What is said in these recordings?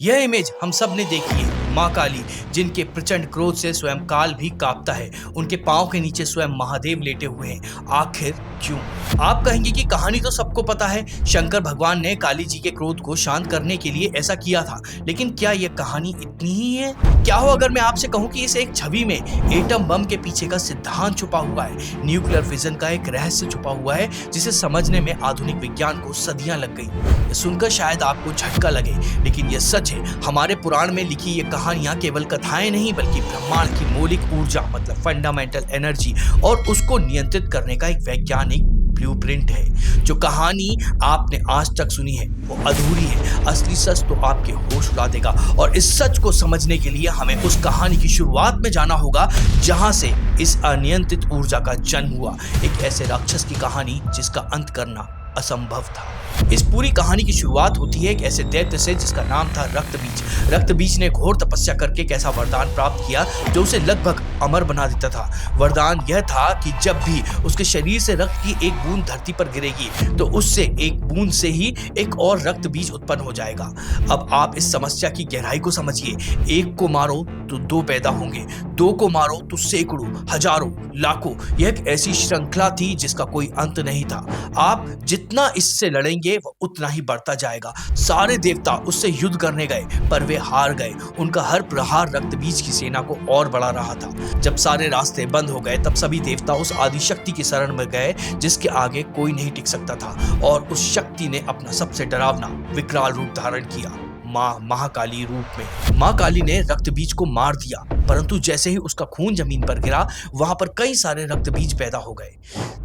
यह इमेज हम सब ने देखी है। माँ काली, जिनके प्रचंड क्रोध से स्वयं काल भी कांपता है, उनके पांव के नीचे स्वयं महादेव लेटे हुए हैं। आखिर क्यों? आप कहेंगे कि कहानी तो सबको पता है, शंकर भगवान ने काली जी के क्रोध को शांत करने के लिए ऐसा किया था। लेकिन क्या यह कहानी इतनी ही है? क्या हो अगर मैं आपसे कहूँ कि इस एक छवि में एटम बम के पीछे का सिद्धांत छुपा हुआ है, न्यूक्लियर फिजन का एक रहस्य छुपा हुआ है, जिसे समझने में आधुनिक विज्ञान को सदियां लग गई। सुनकर शायद आपको झटका लगे, लेकिन यह सच है। हमारे पुराण में लिखी ये कहानियां केवल कथाएं नहीं, बल्कि ब्रह्मांड की मौलिक ऊर्जा मतलब फंडामेंटल एनर्जी और उसको नियंत्रित करने का एक वैज्ञानिक ब्लूप्रिंट है। जो कहानी आपने आज तक सुनी है वो अधूरी है। असली सच तो आपके होश उड़ा देगा, और इस सच को समझने के लिए हमें उस कहानी की शुरुआत में जाना होगा जहां से इस अनियंत्रित ऊर्जा का जन्म हुआ। एक ऐसे राक्षस की कहानी जिसका अंत करना असंभव था। इस पूरी कहानी की शुरुआत होती है एक ऐसे दैत्य से जिसका नाम था रक्तबीज। रक्तबीज ने घोर तपस्या करके एक ऐसा वरदान प्राप्त किया जो उसे लगभग अमर बना देता था। वरदान यह था कि जब भी उसके शरीर से रक्त की एक बूंद धरती पर गिरेगी तो उससे एक बूंद से ही एक और रक्तबीज उत्पन्न हो जाएगा। अब आप इस समस्या की गहराई को समझिए। एक को मारो तो दो पैदा होंगे, दो को मारो तो सैकड़ों, हजारों, लाखों। यह एक ऐसी श्रृंखला थी जिसका कोई अंत नहीं था। आप जितना इससे लड़ेंगे वो उतना ही बढ़ता जाएगा। सारे देवता उससे युद्ध करने गए पर वे हार गए। उनका हर प्रहार रक्तबीज की सेना को और बढ़ा रहा था। जब सारे रास्ते बंद हो गए तब सभी देवता उस आदिशक्ति की शरण में गए जिसके आगे कोई नहीं टिक सकता था, और उस शक्ति ने अपना सबसे डरावना विकराल रूप धारण किया, माँ महाकाली रूप में। माँ काली ने रक्तबीज को मार दिया, परंतु जैसे ही उसका खून जमीन पर गिरा वहां पर कई सारे रक्तबीज पैदा हो गए।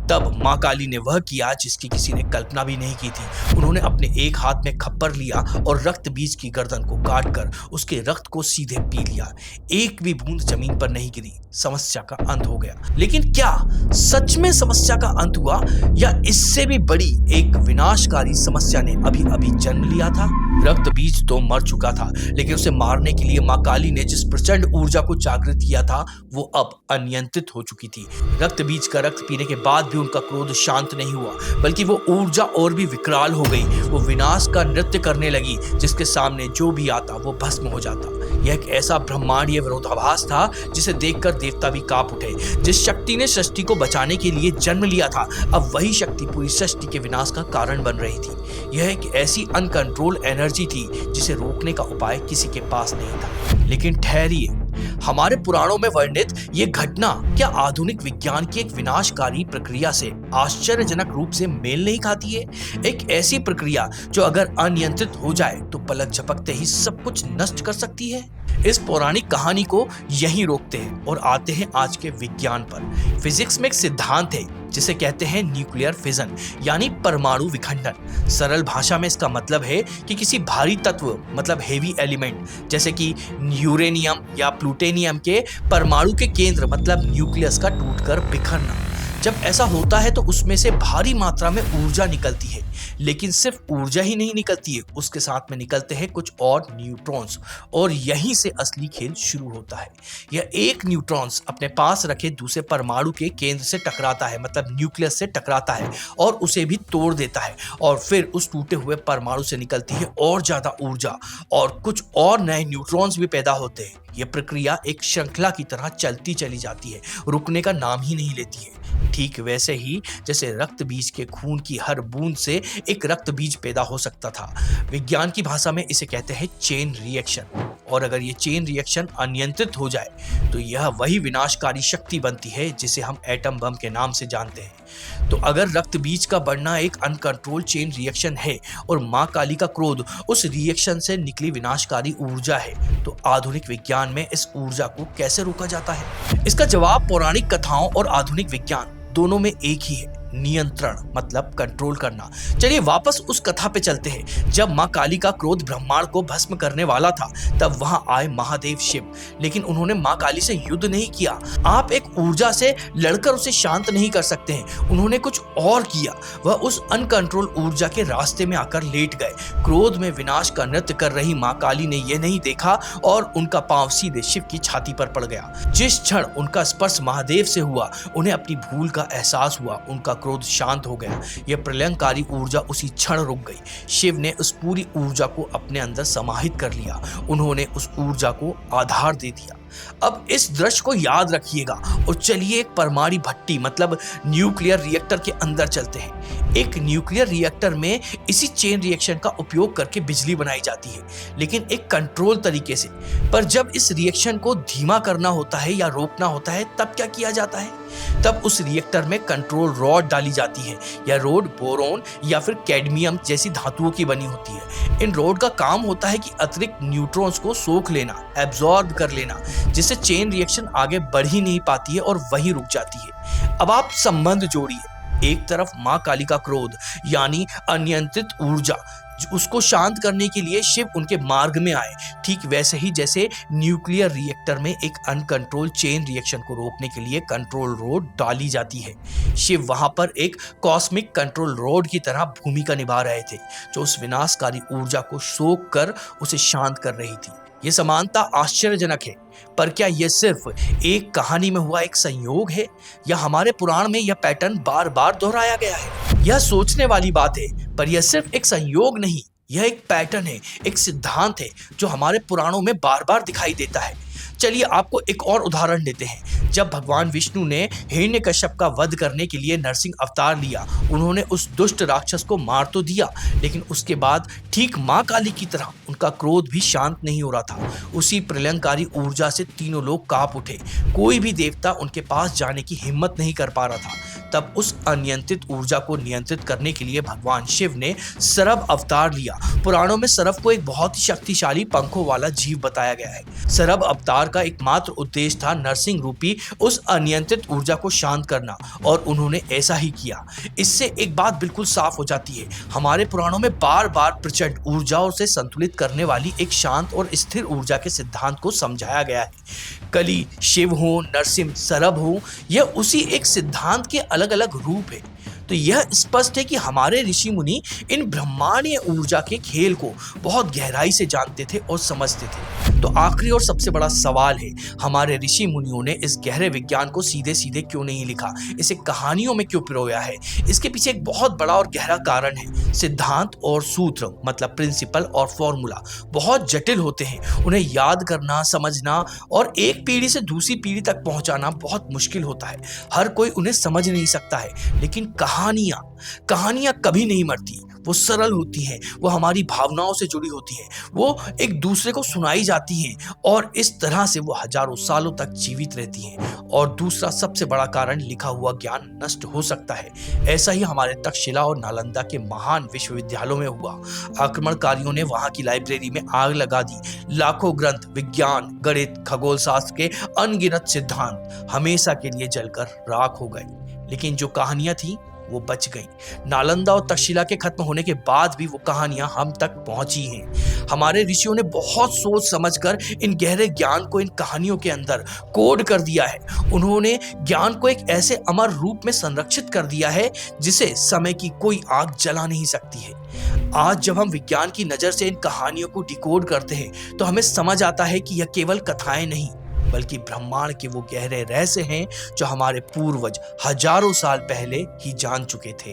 तब माँ काली ने वह किया जिसकी किसी ने कल्पना भी नहीं की थी। उन्होंने अपने एक हाथ में खप्पर लिया और रक्तबीज की गर्दन को काटकर उसके रक्त को सीधे पी लिया। एक भी बूंद जमीन पर नहीं गिरी। समस्या का अंत हो गया। लेकिन क्या सच में समस्या का अंत हुआ, या इससे भी बड़ी एक विनाशकारी समस्या ने अभी अभी जन्म लिया था? रक्तबीज तो मर चुका था, लेकिन उसे मारने के लिए माँ काली ने जिस प्रचंड ऊर्जा को जागृत किया था वो अब अनियंत्रित हो चुकी थी। रक्तबीज का रक्त पीने के बाद भी उनका क्रोध शांत नहीं हुआ, बल्कि वो ऊर्जा और भी विकराल हो गई। वो विनाश का नृत्य करने लगी, जिसके सामने जो भी आता वो भस्म हो जाता। यह एक ऐसा ब्रह्मांडीय विरोधाभास था जिसे देखकर देवता भी कांप उठे। जिस शक्ति ने सृष्टि को बचाने के लिए जन्म लिया था, अब वही शक्ति पूरी सृष्टि के विनाश का कारण बन रही थी। यह एक ऐसी अनकंट्रोल एनर्जी थी जिसे रोकने का उपाय किसी के पास नहीं था। लेकिन ठहरिए, हमारे पुराणों में वर्णित ये घटना क्या आधुनिक विज्ञान की एक विनाशकारी प्रक्रिया से आश्चर्यजनक रूप से मेल नहीं खाती है? एक ऐसी प्रक्रिया जो अगर अनियंत्रित हो जाए तो पलक झपकते ही सब कुछ नष्ट कर सकती है। इस पौराणिक कहानी को यहीं रोकते हैं और आते हैं आज के विज्ञान पर। फिजिक्स में एक सिद्धांत है जिसे कहते हैं न्यूक्लियर फिजन, यानी परमाणु विखंडन। सरल भाषा में इसका मतलब है कि किसी भारी तत्व मतलब हेवी एलिमेंट जैसे कि यूरेनियम या प्लूटोनियम के परमाणु के केंद्र मतलब न्यूक्लियस का टूटकर बिखरना। जब ऐसा होता है तो उसमें से भारी मात्रा में ऊर्जा निकलती है, लेकिन सिर्फ ऊर्जा ही नहीं निकलती है, उसके साथ में निकलते हैं कुछ और न्यूट्रॉन्स, और यहीं से असली खेल शुरू होता है। यह एक न्यूट्रॉन्स अपने पास रखे दूसरे परमाणु के केंद्र से टकराता है मतलब न्यूक्लियस से टकराता है और उसे भी तोड़ देता है, और फिर उस टूटे हुए परमाणु से निकलती है और ज्यादा ऊर्जा, और कुछ और नए न्यूट्रॉन्स भी पैदा होते हैं। यह प्रक्रिया एक श्रृंखला की तरह चलती चली जाती है, रुकने का नाम ही नहीं लेती है। ठीक वैसे ही जैसे रक्तबीज के खून की हर बूंद से एक रक्तबीज पैदा हो सकता था। विज्ञान की भाषा में इसे कहते हैं चेन रिएक्शन, और अगर ये चेन रिएक्शन अनियंत्रित हो जाए तो यह वही विनाशकारी शक्ति बनती है जिसे हम एटम बम के नाम से जानते हैं। तो अगर रक्तबीज का बढ़ना एक अनकंट्रोल चेन रिएक्शन है और माँ काली का क्रोध उस रिएक्शन से निकली विनाशकारी ऊर्जा है, तो आधुनिक विज्ञान में इस ऊर्जा को कैसे रोका जाता है? इसका जवाब पौराणिक कथाओं और आधुनिक विज्ञान दोनों में एक ही है, नियंत्रण मतलब कंट्रोल करना। चलिए वापस उस कथा पे चलते हैं। जब माँ काली का क्रोध ब्रह्मांड को भस्म करने वाला था तब वहां आए महादेव शिव, लेकिन उन्होंने माँ काली से युद्ध नहीं किया। आप एक ऊर्जा से लड़कर उसे शांत नहीं कर सकते हैं, उन्होंने कुछ और किया। वह उस अनकंट्रोल ऊर्जा के रास्ते में आकर लेट गए। क्रोध में विनाश का नृत्य कर रही माँ काली ने यह नहीं देखा और उनका पांव सीधे शिव की छाती पर पड़ गया। जिस क्षण उनका स्पर्श महादेव से हुआ उन्हें अपनी भूल का एहसास हुआ, उनका क्रोध शांत हो गया। यह प्रलयंकारी ऊर्जा उसी क्षण रुक गई। शिव ने उस पूरी ऊर्जा को अपने अंदर समाहित कर लिया। उन्होंने उस ऊर्जा को आधार दे दिया। अब इस दृश्य को याद रखिएगा और चलिए एक परमाणु भट्टी मतलब न्यूक्लियर रिएक्टर के अंदर चलते हैं। एक न्यूक्लियर रिएक्टर में इसी चेन रिएक्शन का उपयोग करके बिजली बनाई जाती है, लेकिन एक कंट्रोल तरीके से। पर जब इस रिएक्शन को धीमा करना होता है या रोकना होता है, तब क्या किया जाता है? तब उस रिएक्टर में कंट्रोल रॉड डाली जाती है। यह रॉड बोरोन या फिर कैडमियम जैसी धातुओं की बनी होती है। इन रॉड का काम होता है कि अतिरिक्त न्यूट्रॉन्स को सोख लेना, एब्जॉर्ब कर लेना, जिससे चेन रिएक्शन आगे बढ़ ही नहीं पाती है और वहीं रुक जाती है। अब आप संबंध जोड़िए। एक तरफ मां काली का क्रोध यानी अनियंत्रित ऊर्जा, उसको शांत करने के लिए शिव उनके मार्ग में आए, ठीक वैसे ही जैसे न्यूक्लियर रिएक्टर में एक अनकंट्रोल चेन रिएक्शन को रोकने के लिए कंट्रोल रोड डाली जाती है। शिव वहां पर एक कॉस्मिक कंट्रोल रोड की तरह भूमिका निभा रहे थे, जो उस विनाशकारी ऊर्जा को सोख कर उसे शांत कर रही थी। ये समानता आश्चर्यजनक है, पर क्या यह सिर्फ एक कहानी में हुआ एक संयोग है, या हमारे पुराण में यह पैटर्न बार बार दोहराया गया है? यह सोचने वाली बात है, पर यह सिर्फ एक संयोग नहीं, यह एक पैटर्न है, एक सिद्धांत है जो हमारे पुराणों में बार बार दिखाई देता है। चलिए आपको एक और उदाहरण देते हैं। जब भगवान विष्णु ने हिरण्यकश्यप का वध करने के लिए नरसिंह अवतार लिया, उन्होंने उस दुष्ट राक्षस को मार तो दिया, लेकिन उसके बाद ठीक मां काली की तरह उनका क्रोध भी शांत नहीं हो रहा था। उसी प्रलयंकारी ऊर्जा से तीनों लोग कांप उठे। कोई भी देवता उनके पास जाने की हिम्मत नहीं कर पा रहा था। तब उस अनियंत्रित ऊर्जा को नियंत्रित करने के लिए भगवान शिव ने सरभ अवतार लिया। पुराणों में सरभ को एक बहुत ही शक्तिशाली पंखों वाला जीव बताया गया है। सरभ अवतार का एकमात्र उद्देश्य था नरसिंह रूपी उस अनियंत्रित ऊर्जा को शांत करना, और उन्होंने ऐसा ही किया। इससे एक बात बिल्कुल साफ हो जाती है, हमारे पुराणों में बार बार प्रचंड ऊर्जा और से संतुलित करने वाली एक शांत और स्थिर ऊर्जा के सिद्धांत को समझाया गया है। कली, शिव हो, नरसिंह, सरभ हो, यह उसी एक सिद्धांत के अलग अलग रूप है। तो यह स्पष्ट है कि हमारे ऋषि मुनि इन ब्रह्मांडीय ऊर्जा के खेल को बहुत गहराई से जानते थे और समझते थे। तो आखिरी और सबसे बड़ा सवाल है, हमारे ऋषि मुनियों ने इस गहरे विज्ञान को सीधे सीधे क्यों नहीं लिखा, इसे कहानियों में क्यों पिरोया है? इसके पीछे एक बहुत बड़ा और गहरा कारण है। सिद्धांत और सूत्र मतलब प्रिंसिपल और फॉर्मूला बहुत जटिल होते हैं। उन्हें याद करना, समझना और एक पीढ़ी से दूसरी पीढ़ी तक पहुंचाना बहुत मुश्किल होता है। हर कोई उन्हें समझ नहीं सकता है, लेकिन कहानियां कभी नहीं मरती। वो सरल होती हैं, वो हमारी भावनाओं से जुड़ी होती हैं, वो एक दूसरे को सुनाई जाती हैं और इस तरह से वो हजारों सालों तक जीवित रहती हैं। और दूसरा सबसे बड़ा कारण, लिखा हुआ ज्ञान नष्ट हो सकता है। ऐसा ही हमारे तक्षशिला और नालंदा के महान विश्वविद्यालयों में हुआ। आक्रमणकारियों ने वहां की लाइब्रेरी में आग लगा दी। लाखों ग्रंथ, विज्ञान, गणित, खगोल शास्त्र के अनगिनत सिद्धांत हमेशा के लिए जलकर राख हो गए, लेकिन जो कहानियां थी वो बच गईं। नालंदा और तक्षशिला के खत्म होने के बाद भी वो कहानियां हम तक पहुंची हैं। हमारे ऋषियों ने बहुत सोच समझकर इन गहरे ज्ञान को इन कहानियों के अंदर कोड कर दिया है। उन्होंने ज्ञान को एक ऐसे अमर रूप में संरक्षित कर दिया है जिसे समय की कोई आग जला नहीं सकती है। आज जब हम विज्ञान की नजर से इन कहानियों को डिकोड करते हैं, तो हमें समझ आता है कि यह केवल कथाएं नहीं, बल्कि ब्रह्मांड के वो गहरे रहस्य हैं जो हमारे पूर्वज हजारों साल पहले ही जान चुके थे।